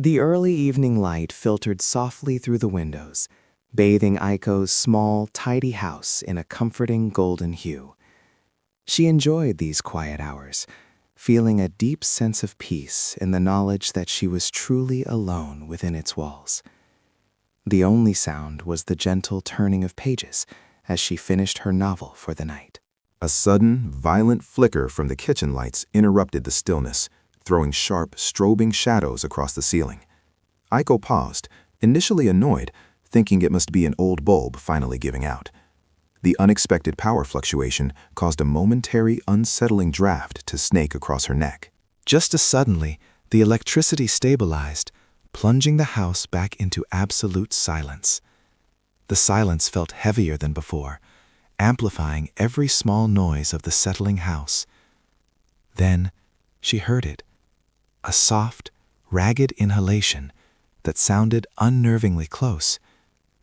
The early evening light filtered softly through the windows, bathing Aiko's small, tidy house in a comforting golden hue. She enjoyed these quiet hours, feeling a deep sense of peace in the knowledge that she was truly alone within its walls. The only sound was the gentle turning of pages as she finished her novel for the night. A sudden, violent flicker from the kitchen lights interrupted the stillness, throwing sharp, strobing shadows across the ceiling. Aiko paused, initially annoyed, thinking it must be an old bulb finally giving out. The unexpected power fluctuation caused a momentary, unsettling draft to snake across her neck. Just as suddenly, the electricity stabilized, plunging the house back into absolute silence. The silence felt heavier than before, amplifying every small noise of the settling house. Then she heard it, a soft, ragged inhalation that sounded unnervingly close,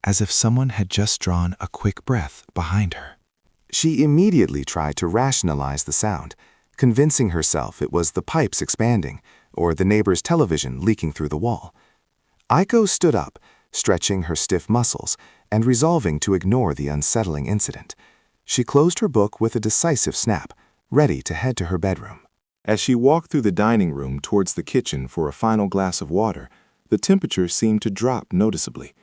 as if someone had just drawn a quick breath behind her. She immediately tried to rationalize the sound, convincing herself it was the pipes expanding or the neighbor's television leaking through the wall. Aiko stood up, stretching her stiff muscles and resolving to ignore the unsettling incident. She closed her book with a decisive snap, ready to head to her bedroom. As she walked through the dining room towards the kitchen for a final glass of water, the temperature seemed to drop noticeably.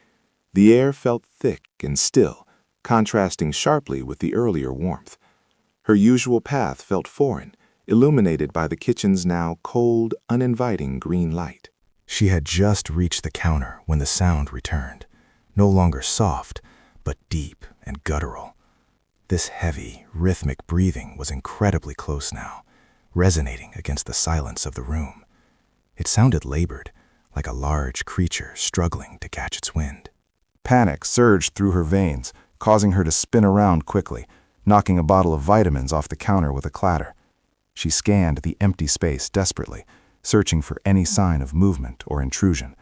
The air felt thick and still, contrasting sharply with the earlier warmth. Her usual path felt foreign, illuminated by the kitchen's now cold, uninviting green light. She had just reached the counter when the sound returned, no longer soft, but deep and guttural. This heavy, rhythmic breathing was incredibly close now, resonating against the silence of the room. It sounded labored, like a large creature struggling to catch its wind. Panic surged through her veins, causing her to spin around quickly, knocking a bottle of vitamins off the counter with a clatter. She scanned the empty space desperately, searching for any sign of movement or intrusion.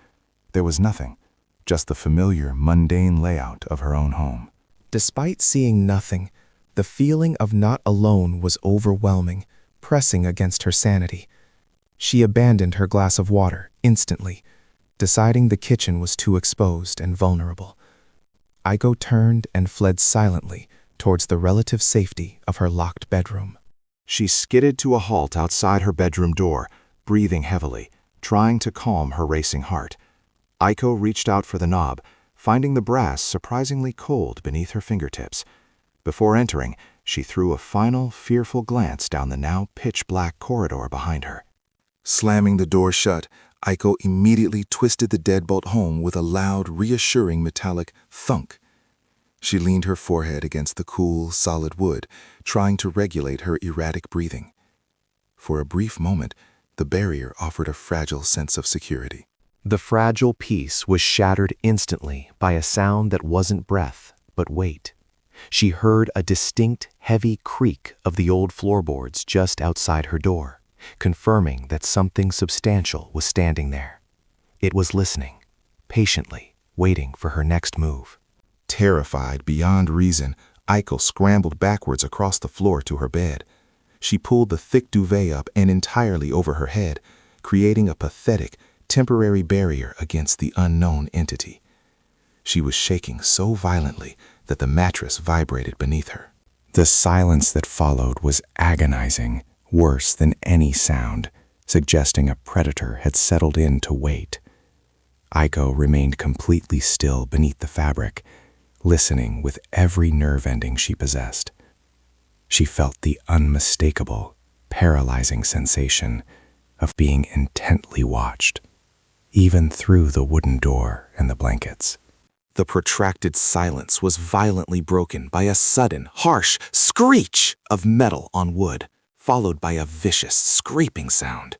There was nothing, just the familiar, mundane layout of her own home. Despite seeing nothing, the feeling of not alone was overwhelming, pressing against her sanity. She abandoned her glass of water instantly, deciding the kitchen was too exposed and vulnerable. Aiko turned and fled silently towards the relative safety of her locked bedroom. She skidded to a halt outside her bedroom door, breathing heavily, trying to calm her racing heart. Aiko reached out for the knob, finding the brass surprisingly cold beneath her fingertips. Before entering, she threw a final, fearful glance down the now pitch-black corridor behind her. Slamming the door shut, Aiko immediately twisted the deadbolt home with a loud, reassuring metallic thunk. She leaned her forehead against the cool, solid wood, trying to regulate her erratic breathing. For a brief moment, the barrier offered a fragile sense of security. The fragile peace was shattered instantly by a sound that wasn't breath, but weight. She heard a distinct, heavy creak of the old floorboards just outside her door, confirming that something substantial was standing there. It was listening, patiently, waiting for her next move. Terrified beyond reason, Aiko scrambled backwards across the floor to her bed. She pulled the thick duvet up and entirely over her head, creating a pathetic, temporary barrier against the unknown entity. She was shaking so violently that the mattress vibrated beneath her. The silence that followed was agonizing, worse than any sound, suggesting a predator had settled in to wait. Aiko remained completely still beneath the fabric, listening with every nerve ending she possessed. She felt the unmistakable, paralyzing sensation of being intently watched, even through the wooden door and the blankets. The protracted silence was violently broken by a sudden, harsh screech of metal on wood, followed by a vicious, scraping sound.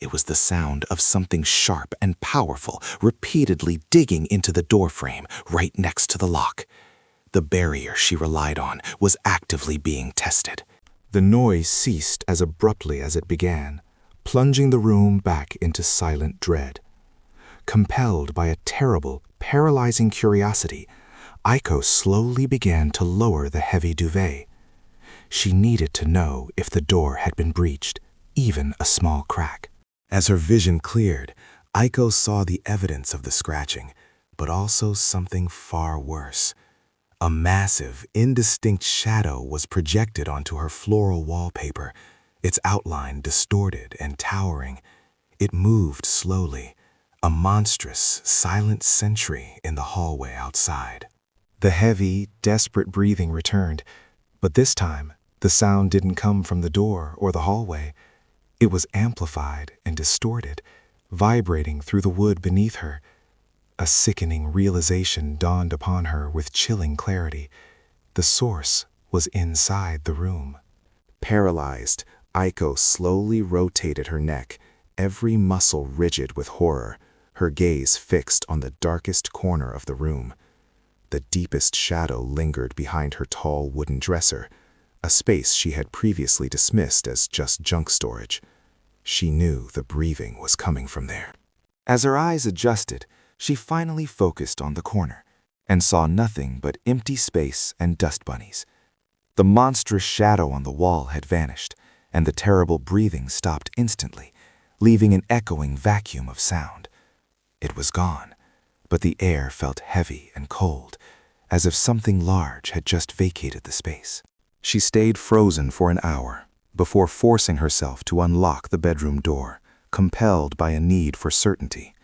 It was the sound of something sharp and powerful repeatedly digging into the doorframe right next to the lock. The barrier she relied on was actively being tested. The noise ceased as abruptly as it began, plunging the room back into silent dread. Compelled by a terrible, paralyzing curiosity, Aiko slowly began to lower the heavy duvet. She needed to know if the door had been breached, even a small crack. As her vision cleared, Aiko saw the evidence of the scratching, but also something far worse. A massive, indistinct shadow was projected onto her floral wallpaper, its outline distorted and towering. It moved slowly, a monstrous, silent sentry in the hallway outside. The heavy, desperate breathing returned, but this time, the sound didn't come from the door or the hallway. It was amplified and distorted, vibrating through the wood beneath her. A sickening realization dawned upon her with chilling clarity. The source was inside the room. Paralyzed, Aiko slowly rotated her neck, every muscle rigid with horror, her gaze fixed on the darkest corner of the room. The deepest shadow lingered behind her tall wooden dresser, a space she had previously dismissed as just junk storage. She knew the breathing was coming from there. As her eyes adjusted, she finally focused on the corner and saw nothing but empty space and dust bunnies. The monstrous shadow on the wall had vanished, and the terrible breathing stopped instantly, leaving an echoing vacuum of sound. It was gone, but the air felt heavy and cold, as if something large had just vacated the space. She stayed frozen for an hour before forcing herself to unlock the bedroom door, compelled by a need for certainty.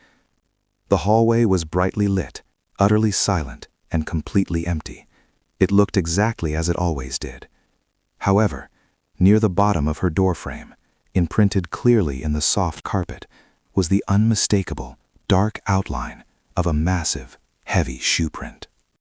The hallway was brightly lit, utterly silent, and completely empty. It looked exactly as it always did. However, near the bottom of her doorframe, imprinted clearly in the soft carpet, was the unmistakable, dark outline of a massive, heavy shoe print.